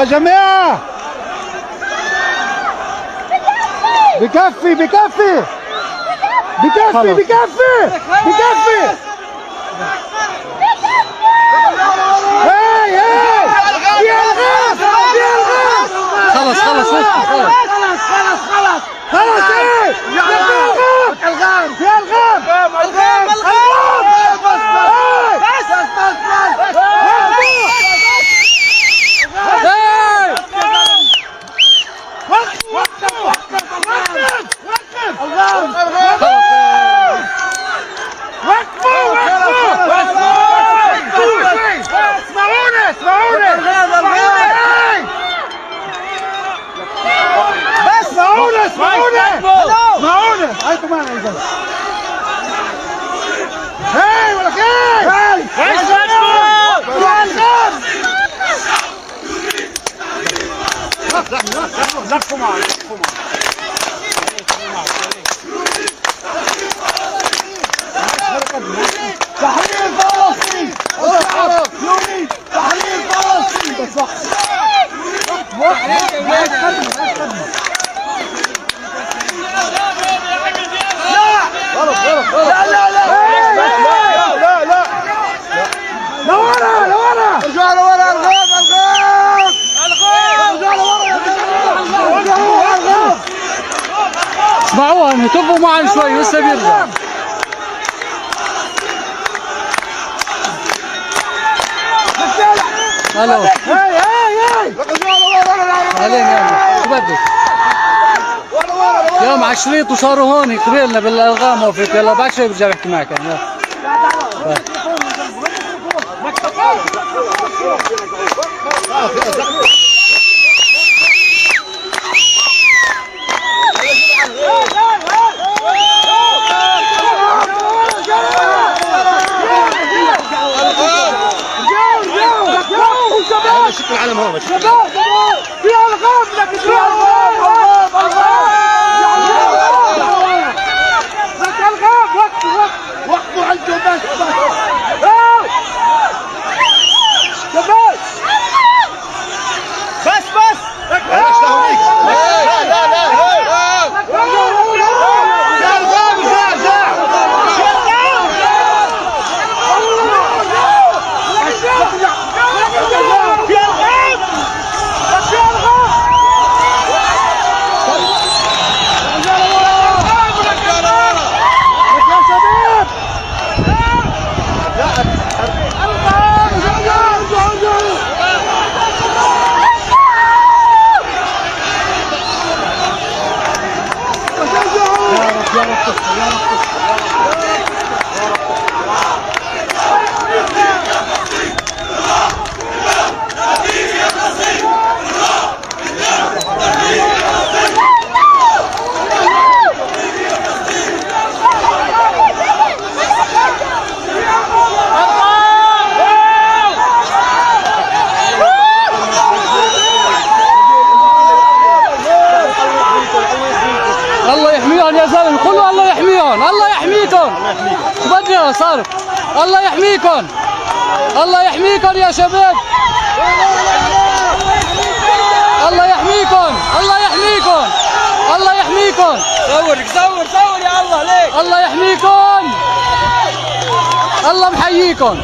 يا جماعة بكفي بكفي بكفي بكفي بكفي. هاي هاي في الغاز في الغاز. خلص خلص خلص خلص خلص خلص. ايه في الغام في الغام الغام الغام. بس بس بس هايكم معنا يا هاي ولا هاي هاي لفوا معنا تحرير فلسطين يريد تحرير فلسطين. بس لا لا لا لا لا لا لورا لورا. ارجع لورا. الغاب الغاب ارجع لورا الغاب. اسمعوها انتبهوا معا شوي لسه بيرجع. الو هاي هاي هاي علينا يلا شو بدك؟ يوم على الشريط وصاروا هون كبرنا بالالغام وفيك. يلا بعد شوي برجع بحكي معك يعني. شكل العالم هون في الغام. لكن في الغام وقفوا عنده بس بس بس لا لا لا الله يحميكم. شو بدنا صار؟ الله يحميكم. الله يحميكم يا شباب. الله يحميكم. الله يحميكم. الله يحميكم. صور يا الله ليك. الله يحميكم. الله محييكم.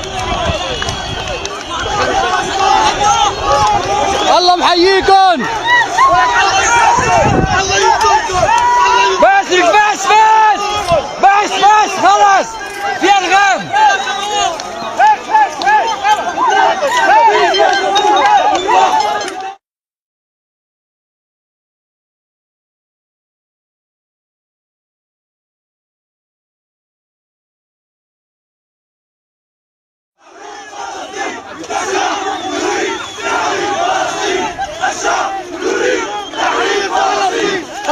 الله محييكم. بس بس بس بس بس خلاص في الغام.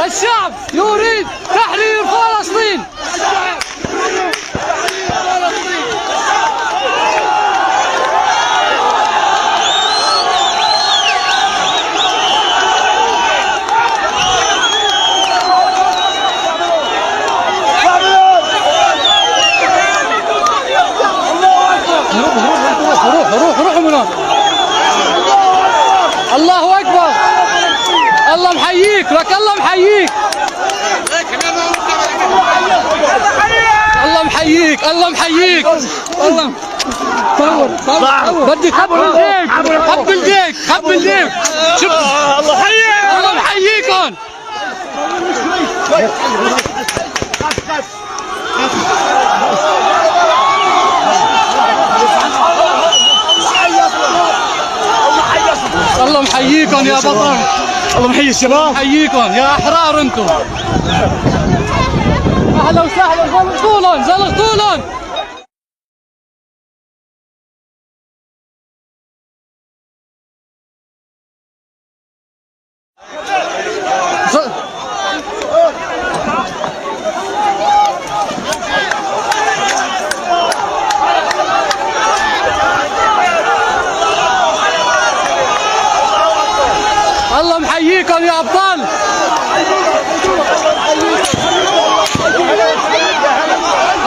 الشعب يريد تحرير فلسطين. روحوا من هون. الله أكبر. محييك لك، الله محييك، الله محييك، الله محييك، الله صور بدي خبر الديك، خب الديك، خب الديك، شوف الله محييكم. الله محييكم يا بطل، الله محيي الشباب، محييكم يا احرار انتم. اهلا وسهلا، زلطولن زلطولن. الله محييكم يا ابطال.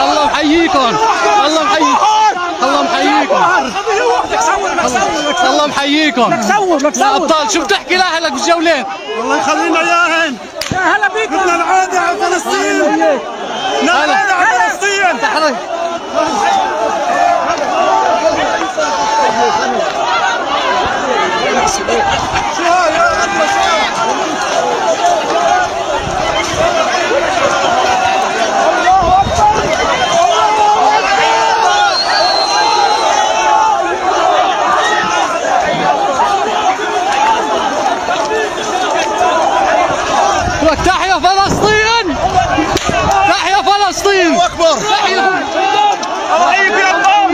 الله محييكم، الله محييكم، الله محييكم، الله محييكم يا ابطال. شو بتحكي لاهلك بالجولين؟ الله يخلينا اياهن. يا هلا بيكم. بدنا نعادي على فلسطين، نعادي على فلسطين. تحيا فلسطين، تحيا فلسطين، الله اكبر. تحيا. الله يحييك يا ابطال.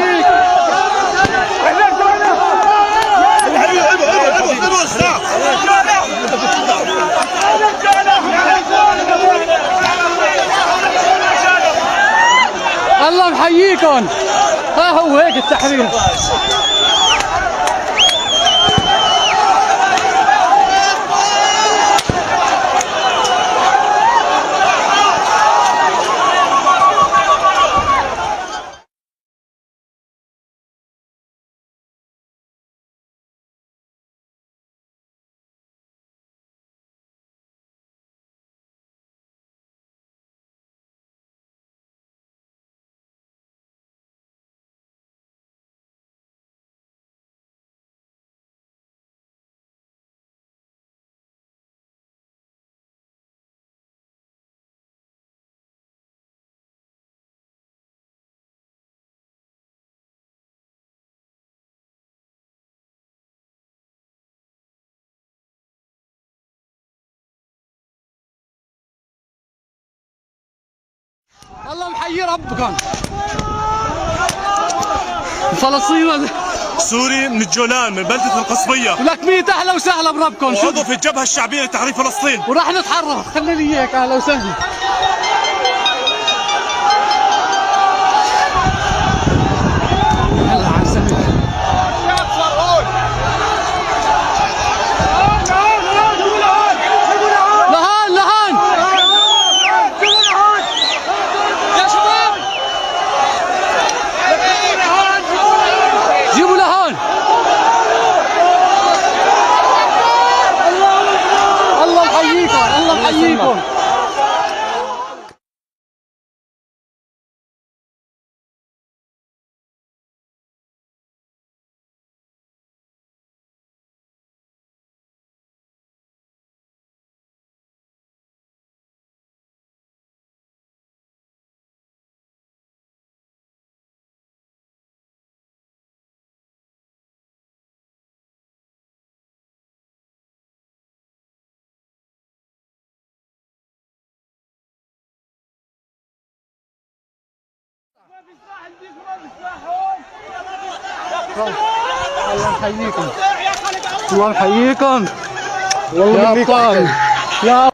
الله محييكم. ها هو هيك التحرير. الله محيي ربكم. فلسطين سوري من الجولان من بلدة القصبية، ولك ميت اهلا وسهلا بربكم. وعضو في الجبهة الشعبية لتحرير فلسطين. وراح نتحرك، خلي لي اياك. اهلا وسهلا. هلا على السمك. لهان لهان يا شباب، جيبوا لهان. الله محييكم، الله محييكم. الله محييكم، الله محييكم. والله يا ابطال يا